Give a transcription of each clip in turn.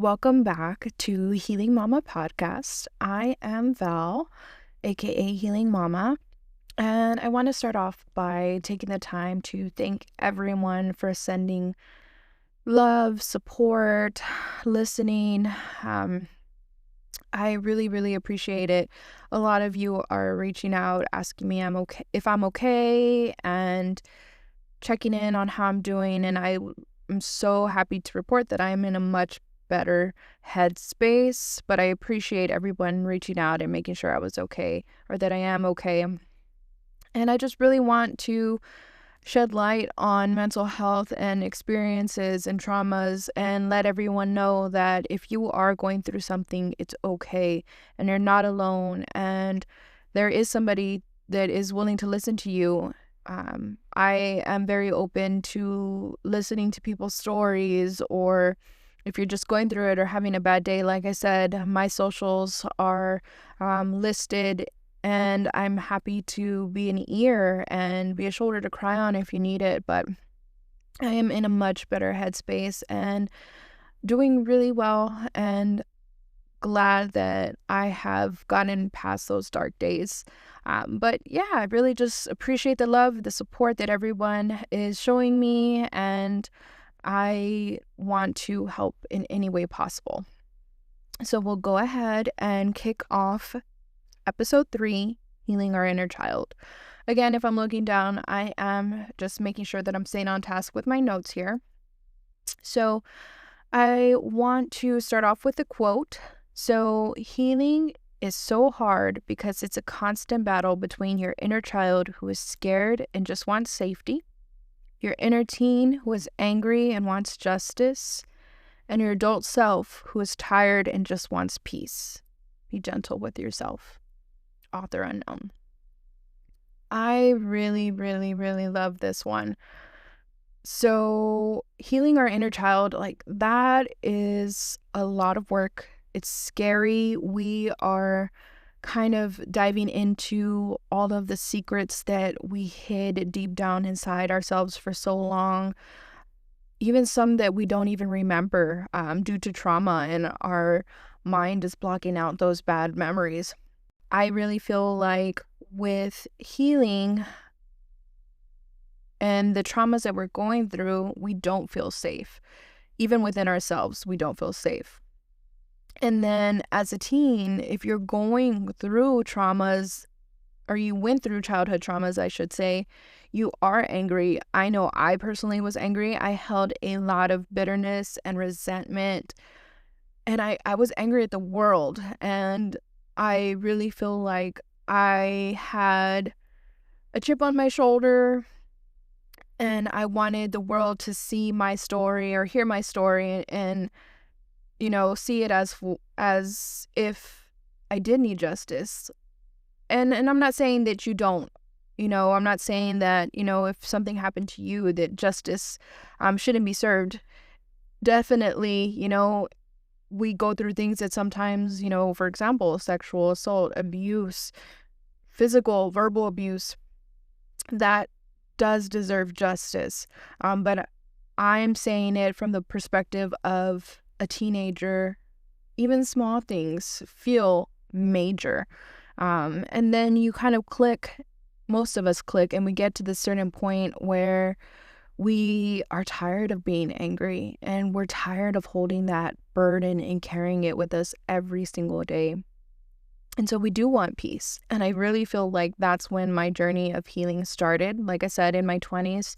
Welcome back to Healing Mama Podcast. I am Val, aka Healing Mama, and I want to start off by taking the time to thank everyone for sending love, support, listening. I really, really appreciate it. A lot of you are reaching out, asking me if I'm okay, and checking in on how I'm doing, and I'm so happy to report that I am in a much better headspace, but I appreciate everyone reaching out and making sure I was okay or that I am okay. And I just really want to shed light on mental health and experiences and traumas and let everyone know that if you are going through something, it's okay and you're not alone and there is somebody that is willing to listen to you. I am very open to listening to people's stories, or if you're just going through it or having a bad day. Like I said, my socials are listed, and I'm happy to be an ear and be a shoulder to cry on if you need it. But I am in a much better headspace and doing really well, and glad that I have gotten past those dark days. But yeah, I really just appreciate the love, the support that everyone is showing me, and I want to help in any way possible. So we'll go ahead and kick off episode 3, Healing Our Inner Child. Again, if I'm looking down, I am just making sure that I'm staying on task with my notes here. So I want to start off with a quote. So, healing is so hard because it's a constant battle between your inner child who is scared and just wants safety, your inner teen who is angry and wants justice, and your adult self who is tired and just wants peace. Be gentle with yourself. Author unknown. I really, really, really love this one. So, healing our inner child, like, that is a lot of work. It's scary. We are kind of diving into all of the secrets that we hid deep down inside ourselves for so long, even some that we don't even remember due to trauma, and our mind is blocking out those bad memories. I really feel like with healing and the traumas that we're going through, we don't feel safe. Even within ourselves, we don't feel safe. And then as a teen, if you're going through traumas, or you went through childhood traumas, I should say, you are angry. I know I personally was angry. I held a lot of bitterness and resentment, and I was angry at the world. And I really feel like I had a chip on my shoulder, and I wanted the world to see my story or hear my story and see it as if I did need justice. And I'm not saying that you don't. I'm not saying that, if something happened to you, that justice shouldn't be served. Definitely, we go through things that sometimes, for example, sexual assault, abuse, physical, verbal abuse, that does deserve justice. But I'm saying it from the perspective of a teenager. Even small things feel major. And then you kind of click, most of us click, and we get to this certain point where we are tired of being angry, and we're tired of holding that burden and carrying it with us every single day. And so we do want peace. And I really feel like that's when my journey of healing started. Like I said, in my 20s,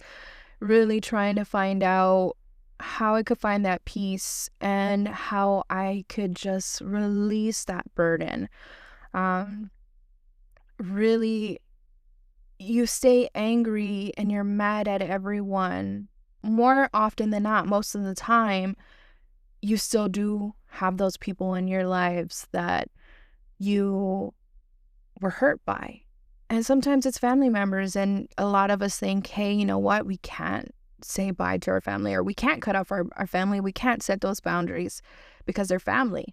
really trying to find out how I could find that peace and how I could just release that burden. Really, you stay angry and you're mad at everyone. More often than not, most of the time, you still do have those people in your lives that you were hurt by. And sometimes it's family members, and a lot of us think, hey, you know what? We can't say bye to our family, or we can't cut off our family. We can't set those boundaries because they're family.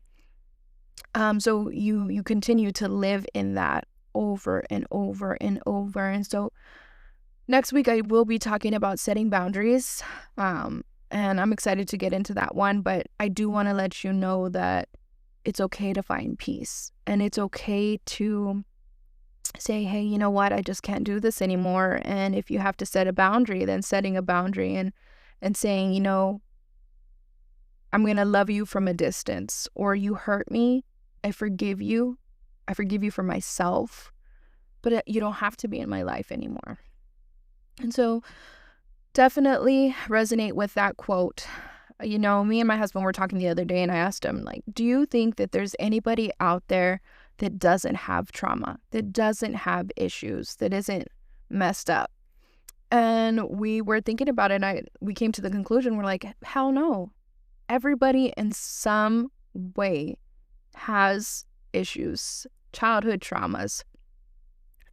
So you continue to live in that over and over and over. And so next week I will be talking about setting boundaries. And I'm excited to get into that one, but I do want to let you know that it's okay to find peace, and it's okay to say, hey, you know what, I just can't do this anymore. And if you have to set a boundary, then setting a boundary and saying, I'm going to love you from a distance, or you hurt me, I forgive you. I forgive you for myself, but you don't have to be in my life anymore. And so definitely resonate with that quote. Me and my husband were talking the other day, and I asked him, like, do you think that there's anybody out there that doesn't have trauma, that doesn't have issues, that isn't messed up? And we were thinking about it, and we came to the conclusion, we're like, hell no. Everybody in some way has issues, childhood traumas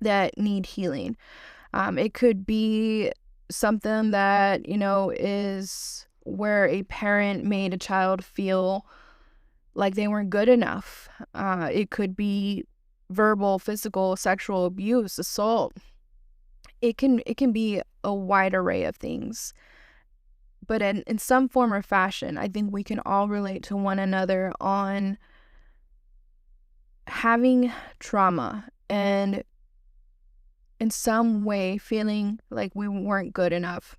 that need healing. It could be something that, is where a parent made a child feel like they weren't good enough. It could be verbal, physical, sexual abuse, assault. It can be a wide array of things. But in some form or fashion, I think we can all relate to one another on having trauma and in some way feeling like we weren't good enough.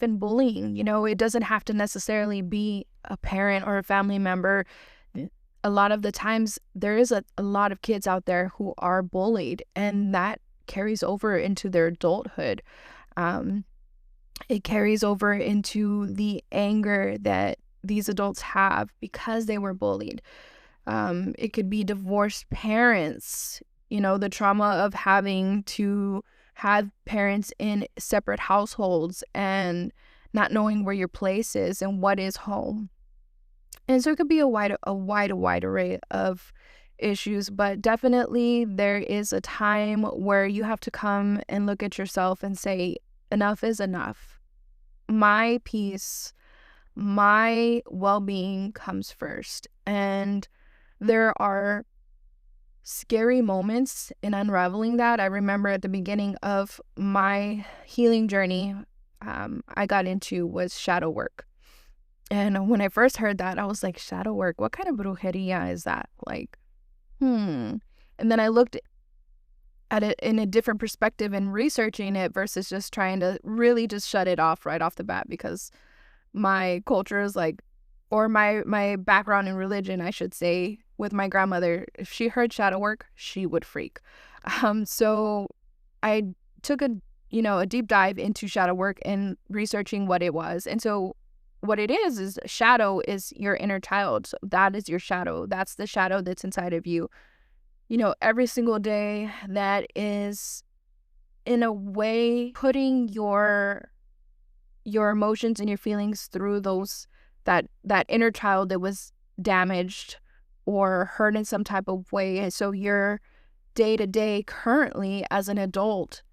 And bullying, it doesn't have to necessarily be a parent or a family member. A lot of the times there is a lot of kids out there who are bullied, and that carries over into their adulthood. It carries over into the anger that these adults have because they were bullied. It could be divorced parents, the trauma of having to have parents in separate households and not knowing where your place is and what is home. And so it could be a wide array of issues, but definitely there is a time where you have to come and look at yourself and say, enough is enough. My peace, my well-being comes first. And there are scary moments in unraveling that. I remember at the beginning of my healing journey, I got into was shadow work. And when I first heard that, I was like, shadow work, what kind of brujeria is that? Like, And then I looked at it in a different perspective and researching it versus just trying to really just shut it off right off the bat, because my culture is like, or my background in religion, I should say, with my grandmother, if she heard shadow work, she would freak. So I took a deep dive into shadow work and researching what it was. And so what it is shadow is your inner child. So that is your shadow. That's the shadow that's inside of you. Every single day, that is in a way putting your emotions and your feelings through that inner child that was damaged or hurt in some type of way. And so your day-to-day currently as an adult,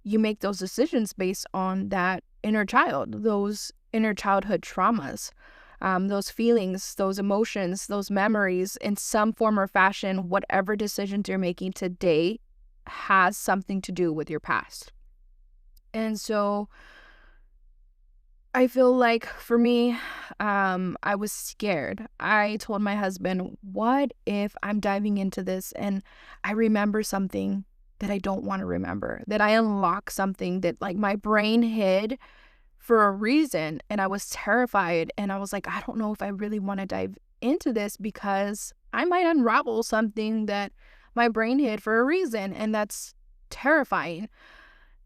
you make those decisions based on that inner child, those inner childhood traumas, those feelings, those emotions, those memories, in some form or fashion. Whatever decisions you're making today has something to do with your past. And so I feel like for me, I was scared. I told my husband, what if I'm diving into this and I remember something that I don't want to remember, that I unlock something that like my brain hid for a reason, and I was terrified, and I was like, I don't know if I really want to dive into this because I might unravel something that my brain hid for a reason, and that's terrifying.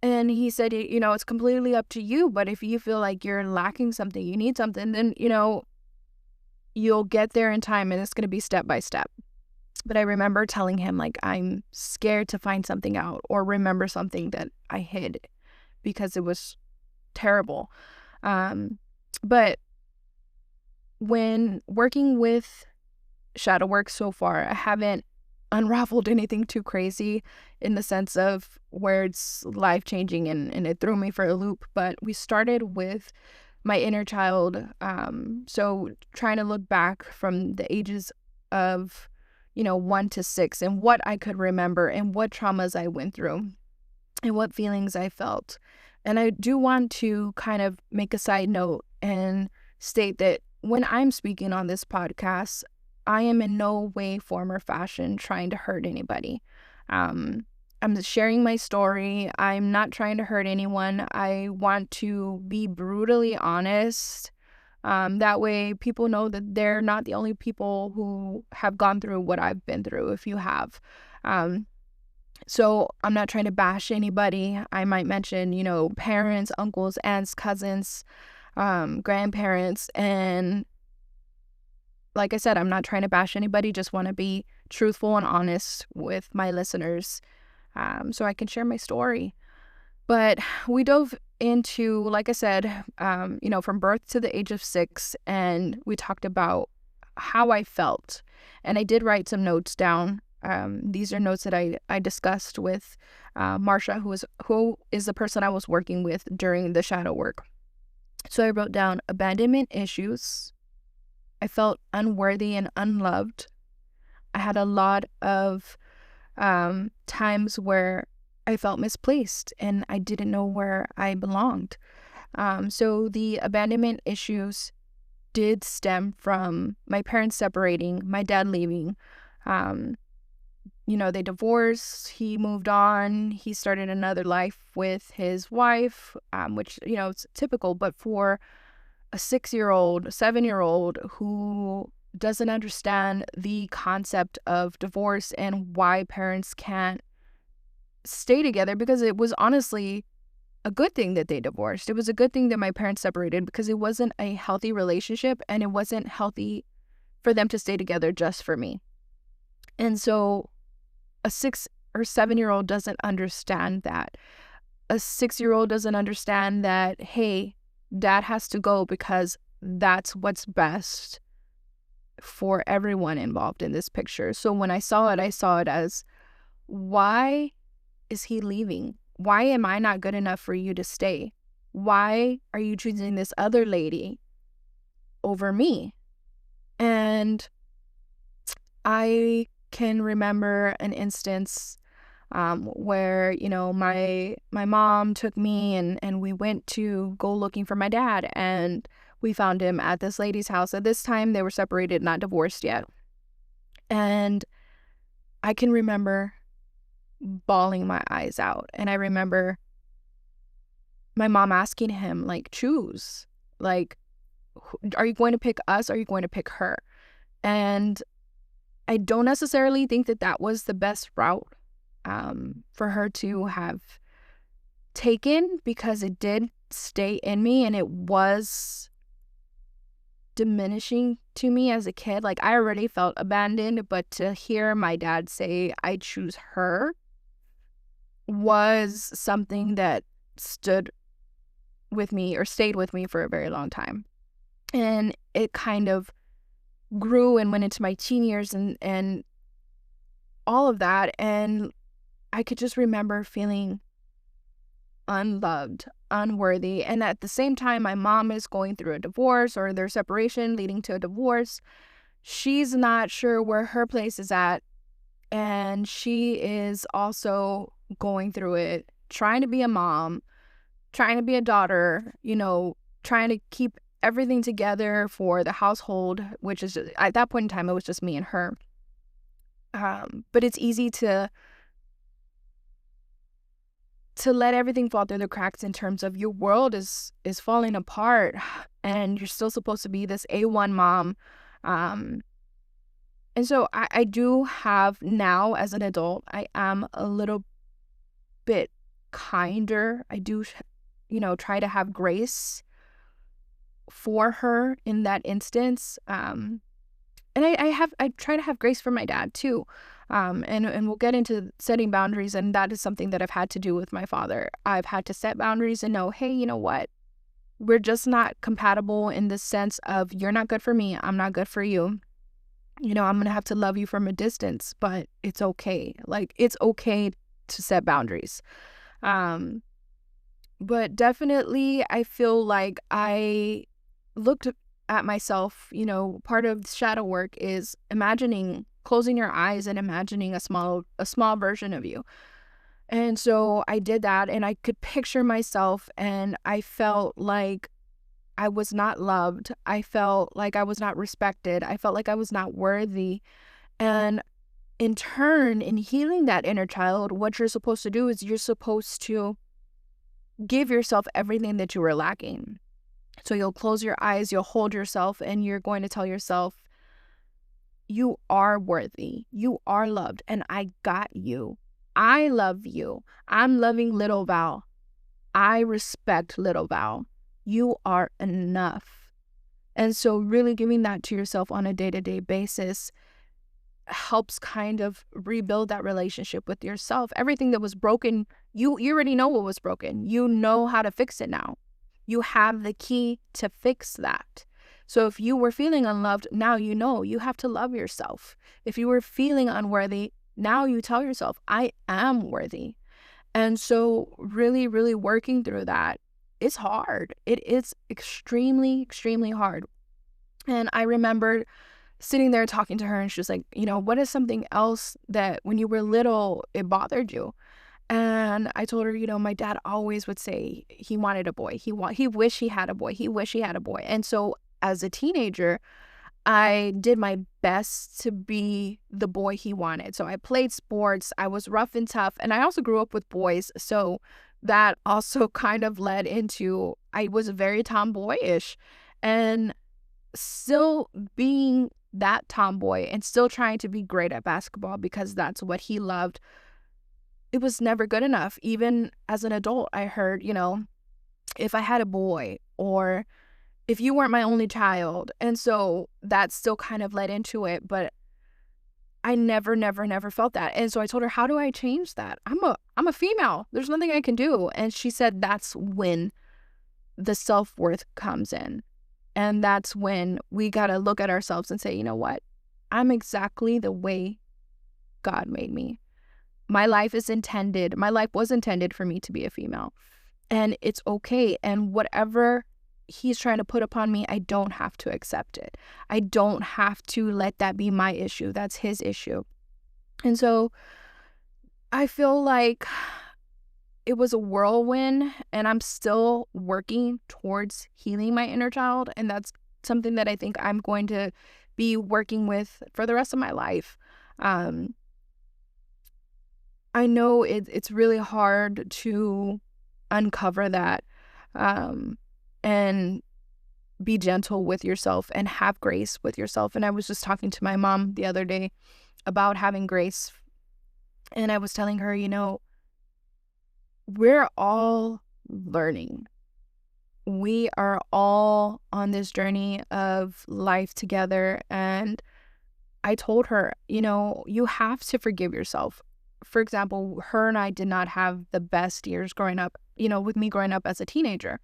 And he said, it's completely up to you, but if you feel like you're lacking something, you need something, then, you'll get there in time, and it's going to be step by step. But I remember telling him, like, I'm scared to find something out or remember something that I hid because it was terrible. But when working with shadow work so far, I haven't unraveled anything too crazy in the sense of where it's life-changing and it threw me for a loop. But we started with my inner child. So trying to look back from the ages of 1 to 6 and what I could remember and what traumas I went through and what feelings I felt. And I do want to kind of make a side note and state that when I'm speaking on this podcast, I am in no way, form, or fashion trying to hurt anybody. Um, I'm sharing my story. I'm not trying to hurt anyone. I want to be brutally honest. That way, people know that they're not the only people who have gone through what I've been through, if you have. Um, so I'm not trying to bash anybody. I might mention, parents, uncles, aunts, cousins, grandparents. And like I said, I'm not trying to bash anybody, just want to be truthful and honest with my listeners, so I can share my story. But we dove into, like I said, from birth to the age of 6, and we talked about how I felt. And I did write some notes down. These are notes that I discussed with Marsha, who is the person I was working with during the shadow work. So I wrote down abandonment issues. I felt unworthy and unloved. I had a lot of times where I felt misplaced and I didn't know where I belonged. So the abandonment issues did stem from my parents separating, my dad leaving. They divorced, he moved on, he started another life with his wife, which, it's typical, but for a 6-year-old, 7-year-old who doesn't understand the concept of divorce and why parents can't stay together, because it was honestly a good thing that they divorced. It was a good thing that my parents separated, because it wasn't a healthy relationship and it wasn't healthy for them to stay together just for me. And so a 6 or 7-year-old doesn't understand that. A 6-year-old doesn't understand that, hey, dad has to go because that's what's best for everyone involved in this picture. So when I saw it as, why is he leaving? Why am I not good enough for you to stay? Why are you choosing this other lady over me? And I can remember an instance where, my mom took me and we went to go looking for my dad, and we found him at this lady's house. At this time, they were separated, not divorced yet. And I can remember bawling my eyes out. And I remember my mom asking him, like, choose. Like, are you going to pick us? Or are you going to pick her? And I don't necessarily think that was the best route for her to have taken, because it did stay in me and it was diminishing to me as a kid. Like, I already felt abandoned, but to hear my dad say, I choose her, was something that stood with me or stayed with me for a very long time. And it kind of grew and went into my teen years and all of that. And I could just remember feeling unloved, unworthy. And at the same time, my mom is going through a divorce, or their separation leading to a divorce. She's not sure where her place is at. And she is also going through it, trying to be a mom, trying to be a daughter, trying to keep everything together for the household, which is, at that point in time, it was just me and her. But it's easy to let everything fall through the cracks in terms of your world is falling apart, and you're still supposed to be this A1 mom. And so I do have now, as an adult, I am a little bit kinder. I do, try to have grace for her in that instance. And I try to have grace for my dad too. And we'll get into setting boundaries, and that is something that I've had to do with my father. I've had to set boundaries and know, hey, you know what? We're just not compatible in the sense of, you're not good for me, I'm not good for you. I'm going to have to love you from a distance, but it's okay. Like, it's okay to set boundaries. But definitely I feel like I looked at myself, part of shadow work is closing your eyes and imagining a small version of you. And so I did that, and I could picture myself, and I felt like I was not loved. I felt like I was not respected. I felt like I was not worthy. And in turn, in healing that inner child, what you're supposed to do is you're supposed to give yourself everything that you were lacking. So you'll close your eyes, you'll hold yourself, and you're going to tell yourself, you are worthy, you are loved, and I got you. I love you. I'm loving little Val. I respect little Val. You are enough. And so really giving that to yourself on a day-to-day basis helps kind of rebuild that relationship with yourself. Everything that was broken, you already know what was broken. You know how to fix it now. You have the key to fix that. So if you were feeling unloved, now you know you have to love yourself. If you were feeling unworthy, now you tell yourself, I am worthy. And so really, really working through that is hard. It is extremely, extremely hard. And I remember sitting there talking to her, and she was like, what is something else that when you were little, it bothered you? And I told her, my dad always would say he wanted a boy. He wished he had a boy. He wished he had a boy. And so as a teenager, I did my best to be the boy he wanted. So I played sports. I was rough and tough. And I also grew up with boys. So that also kind of led into, I was very tomboyish, and still being that tomboy and still trying to be great at basketball because that's what he loved. It was never good enough. Even as an adult, I heard, if I had a boy, or if you weren't my only child. And so that still kind of led into it. But I never felt that. And so I told her, how do I change that? I'm a female. There's nothing I can do. And she said, that's when the self-worth comes in. And that's when we got to look at ourselves and say, you know what? I'm exactly the way God made me. My life was intended for me to be a female. And it's okay. And whatever he's trying to put upon me, I don't have to accept it. I don't have to let that be my issue. That's his issue. And so I feel like it was a whirlwind, and I'm still working towards healing my inner child. And that's something that I think I'm going to be working with for the rest of my life. I know it's really hard to uncover that, and be gentle with yourself and have grace with yourself. And I was just talking to my mom the other day about having grace. And I was telling her, we're all learning. We are all on this journey of life together. And I told her, you have to forgive yourself. For example, her and I did not have the best years growing up, with me growing up as a teenager.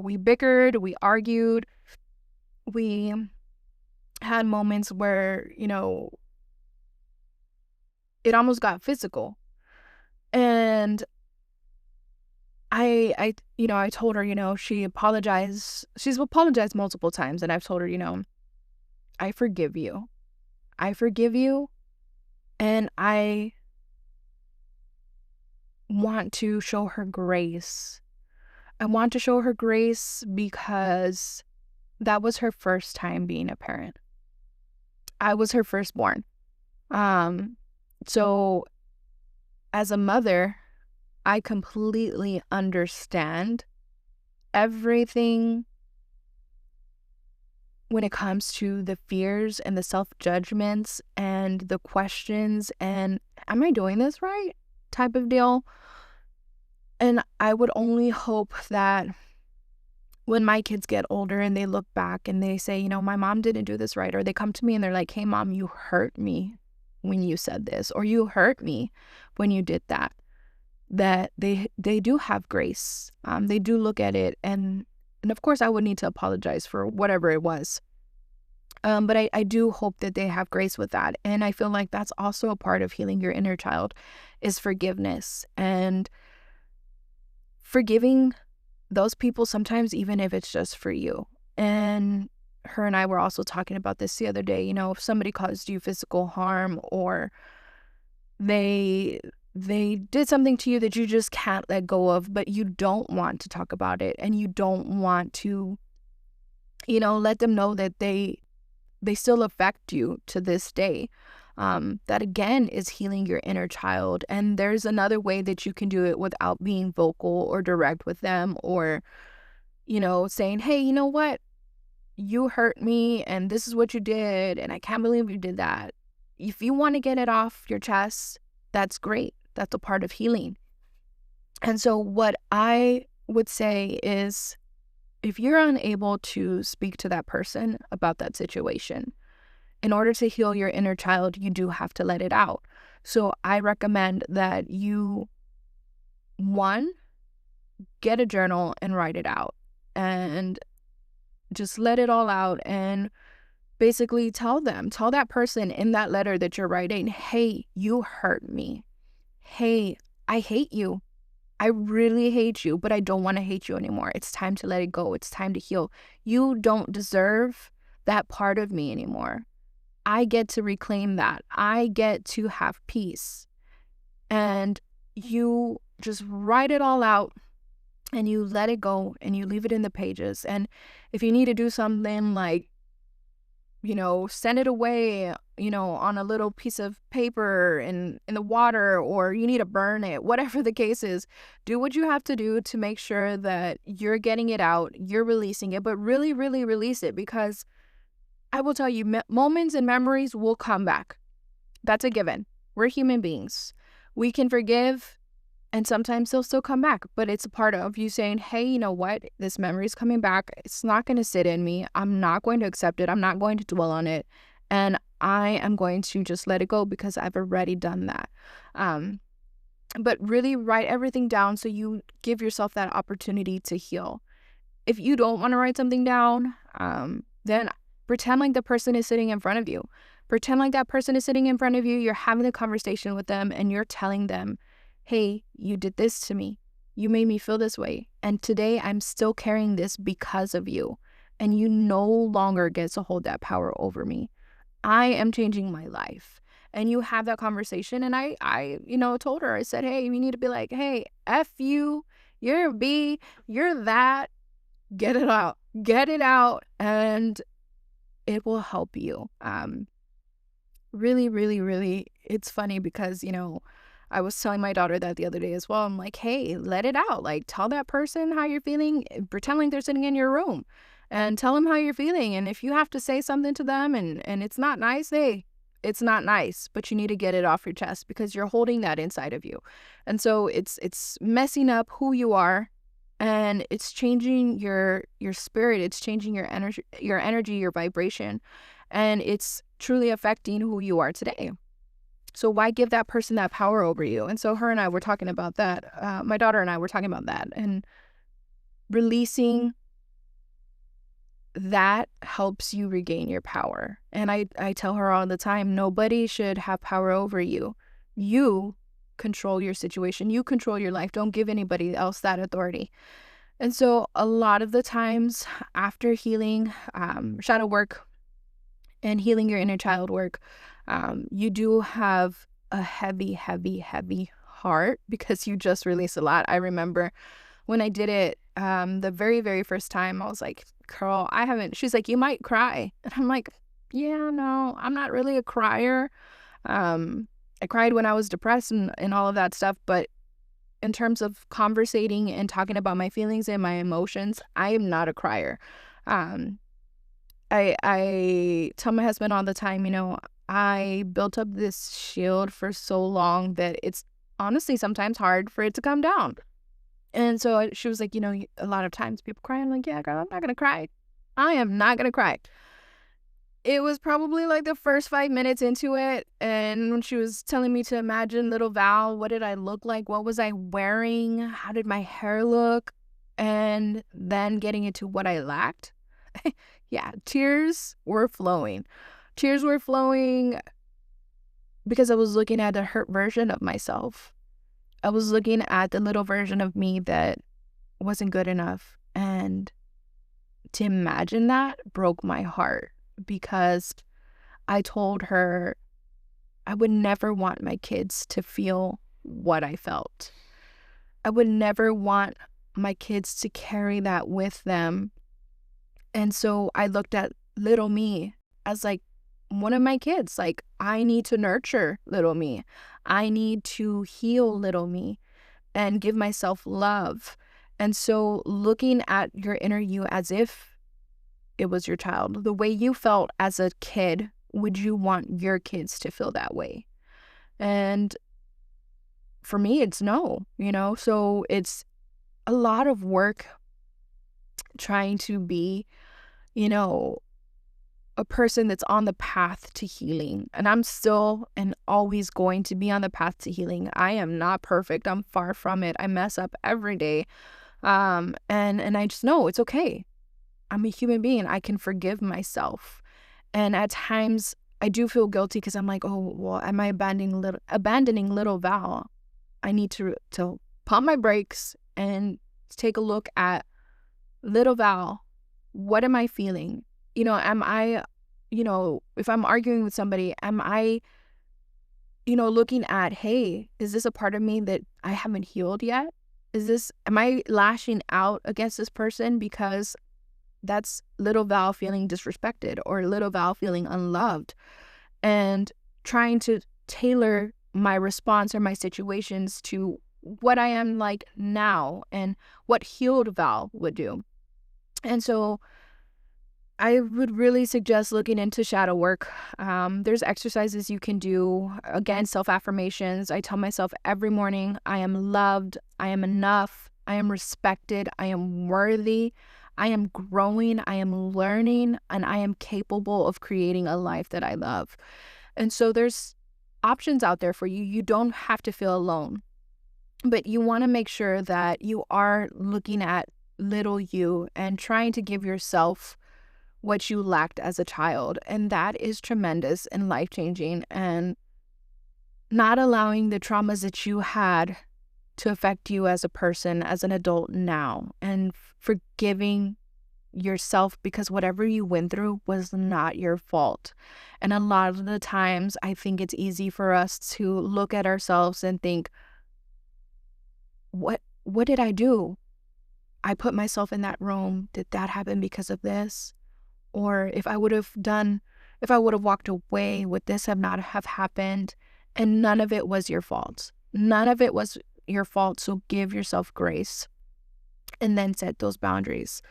We bickered, we argued, we had moments where, it almost got physical. And I told her, she's apologized multiple times. And I've told her, I forgive you. I forgive you. And I want to show her grace. I want to show her grace because that was her first time being a parent. I was her firstborn. So as a mother, I completely understand everything when it comes to the fears and the self-judgments and the questions and, am I doing this right? Type of deal. And I would only hope that when my kids get older and they look back and they say, my mom didn't do this right, or they come to me and they're like, hey, Mom, you hurt me when you said this, or you hurt me when you did that, that they do have grace. They do look at it. And of course, I would need to apologize for whatever it was. But I do hope that they have grace with that. And I feel like that's also a part of healing your inner child, is forgiveness, and forgiving those people sometimes, even if it's just for you. And her and I were also talking about this the other day. If somebody caused you physical harm, or they did something to you that you just can't let go of, but you don't want to talk about it, and you don't want to let them know that they still affect you to this day. That again is healing your inner child. And there's another way that you can do it without being vocal or direct with them, or, saying, hey, you know what? You hurt me and this is what you did. And I can't believe you did that. If you want to get it off your chest, that's great. That's a part of healing. And so what I would say is, if you're unable to speak to that person about that situation, in order to heal your inner child, you do have to let it out. So I recommend that you, one, get a journal and write it out and just let it all out, and basically tell that person in that letter that you're writing, hey, you hurt me. Hey, I hate you. I really hate you, but I don't want to hate you anymore. It's time to let it go. It's time to heal. You don't deserve that part of me anymore. I get to reclaim that. I get to have peace. And you just write it all out and you let it go and you leave it in the pages. And if you need to do something like, send it away, on a little piece of paper in the water, or you need to burn it, whatever the case is, do what you have to do to make sure that you're getting it out, you're releasing it, but really, really release it, because I will tell you, moments and memories will come back. That's a given. We're human beings. We can forgive, and sometimes they'll still come back, but it's a part of you saying, hey, you know what? This memory is coming back. It's not going to sit in me. I'm not going to accept it. I'm not going to dwell on it. And I am going to just let it go because I've already done that. But really write everything down so you give yourself that opportunity to heal. If you don't want to write something down, then pretend like the person is sitting in front of you. Pretend like that person is sitting in front of you. You're having a conversation with them and you're telling them, hey, you did this to me. You made me feel this way. And today I'm still carrying this because of you. And you no longer get to hold that power over me. I am changing my life. And you have that conversation. And I told her, I said, hey, you need to be like, hey, F you, you're a B, you're that. Get it out. Get it out. And it will help you. Really, really, really, it's funny because, I was telling my daughter that the other day as well. I'm like, hey, let it out. Like, tell that person how you're feeling. Pretend like they're sitting in your room and tell them how you're feeling. And if you have to say something to them and it's not nice, hey, it's not nice, but you need to get it off your chest because you're holding that inside of you. And so it's messing up who you are, and it's changing your spirit. It's changing your energy, your vibration, and it's truly affecting who you are today. So why give that person that power over you? And so her and I were talking about that. My daughter and I were talking about that, and releasing that helps you regain your power. And I tell her all the time, nobody should have power over you. You control your situation. You control your life. Don't give anybody else that authority. And so a lot of the times after healing, shadow work and healing your inner child work, you do have a heavy, heavy, heavy heart because you just released a lot. I remember when I did it, the very, very first time, I was like, girl, she's like, you might cry. And I'm like, yeah, no, I'm not really a crier. I cried when I was depressed and all of that stuff. But in terms of conversating and talking about my feelings and my emotions, I am not a crier. I tell my husband all the time, I built up this shield for so long that it's honestly sometimes hard for it to come down. And so she was like, a lot of times people cry. I'm like, yeah, girl, I'm not going to cry. I am not going to cry. It was probably like the first 5 minutes into it. And when she was telling me to imagine little Val, what did I look like? What was I wearing? How did my hair look? And then getting into what I lacked. Yeah, tears were flowing. Tears were flowing because I was looking at a hurt version of myself. I was looking at the little version of me that wasn't good enough. And to imagine that broke my heart because I told her I would never want my kids to feel what I felt. I would never want my kids to carry that with them And so I looked at little me as like one of my kids. Like, I need to nurture little me. I need to heal little me and give myself love. And so looking at your inner you as if it was your child, the way you felt as a kid, would you want your kids to feel that way? And for me, it's no, So it's a lot of work trying to be, you know, a person that's on the path to healing. And I'm still and always going to be on the path to healing. I am not perfect. I'm far from it. I mess up every day. And I just know it's okay. I'm a human being. I can forgive myself. And at times I do feel guilty because I'm like, oh, well, am I abandoning little Val? I need to pump my brakes and take a look at little Val. What am I feeling? Am I, if I'm arguing with somebody, am I, looking at, hey, is this a part of me that I haven't healed yet? Am I lashing out against this person because that's little Val feeling disrespected or little Val feeling unloved, and trying to tailor my response or my situations to what I am like now and what healed Val would do. And so I would really suggest looking into shadow work. There's exercises you can do. Again, self-affirmations. I tell myself every morning, I am loved, I am enough, I am respected, I am worthy, I am growing, I am learning, and I am capable of creating a life that I love. And so there's options out there for you. You don't have to feel alone, but you want to make sure that you are looking at little you and trying to give yourself what you lacked as a child. And that is tremendous and life-changing, and not allowing the traumas that you had to affect you as a person, as an adult now, and forgiving yourself because whatever you went through was not your fault. And a lot of the times, I think it's easy for us to look at ourselves and think, what did I do? I put myself in that room. Did that happen because of this? Or if I would have walked away, would this have not have happened? And none of it was your fault. None of it was your fault. So give yourself grace and then set those boundaries.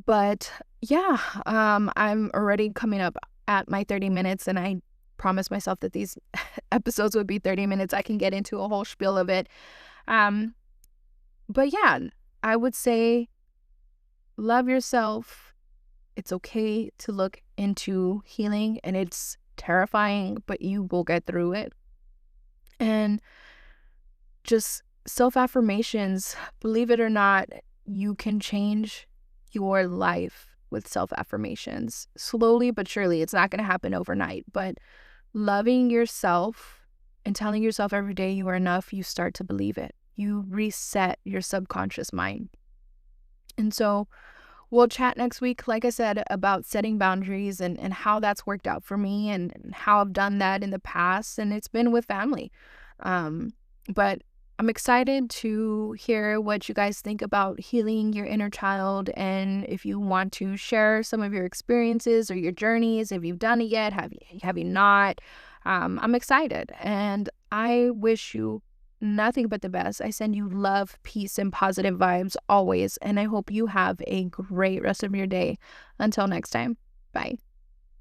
But yeah, I'm already coming up at my 30 minutes, and I promised myself that these episodes would be 30 minutes. I can get into a whole spiel of it. But yeah, I would say love yourself. It's okay to look into healing, and it's terrifying, but you will get through it. And just self-affirmations, believe it or not, you can change your life with self-affirmations. Slowly but surely. It's not going to happen overnight, but loving yourself and telling yourself every day you are enough, you start to believe it. You reset your subconscious mind. And so we'll chat next week, like I said, about setting boundaries and how that's worked out for me and how I've done that in the past. And it's been with family. But I'm excited to hear what you guys think about healing your inner child. And if you want to share some of your experiences or your journeys, if you've done it yet, have you not? I'm excited. And I wish you nothing but the best. I send you love, peace, and positive vibes always. And I hope you have a great rest of your day. Until next time, bye.